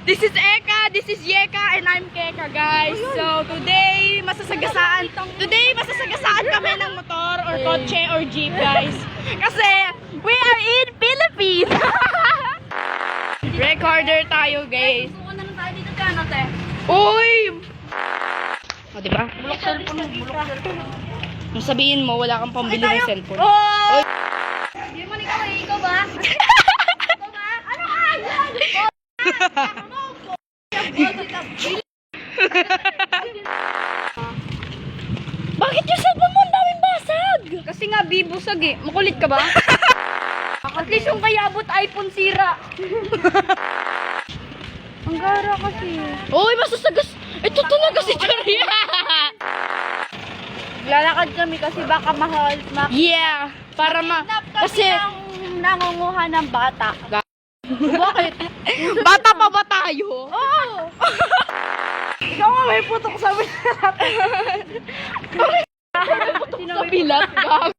This is Eka, this is Yeka, and I'm Keka, guys. So, today, masasagasaan kami ng motor or kotse or jeep, guys. Kasi, we are in Philippines! Recorder tayo, guys. Suko na lang tayo dito dyan, ate. Uy! O, diba? Bulok cellphone mo, bulok cellphone. Nung sabihin mo, wala kang pambili ng cellphone. Oh! Oy! Hindi mo ikaw eh, ikaw ba? Ikaw ba? Ano ka? Bakit yung cellphone mo ang daming basag? Kasi nga, bibusag eh. Makulit ka ba? At least yung kayabot iPhone sira. Ang gara kasi. Uy, masasagas! Ito talaga si Charia! Lalakad kami kasi baka mahal. Yeah! Para kasi, nangunguha ng bata. Bakit? bata pa ba tayo? Oo! Ikaw nga may putok sa bilat. Sa bilat, gag.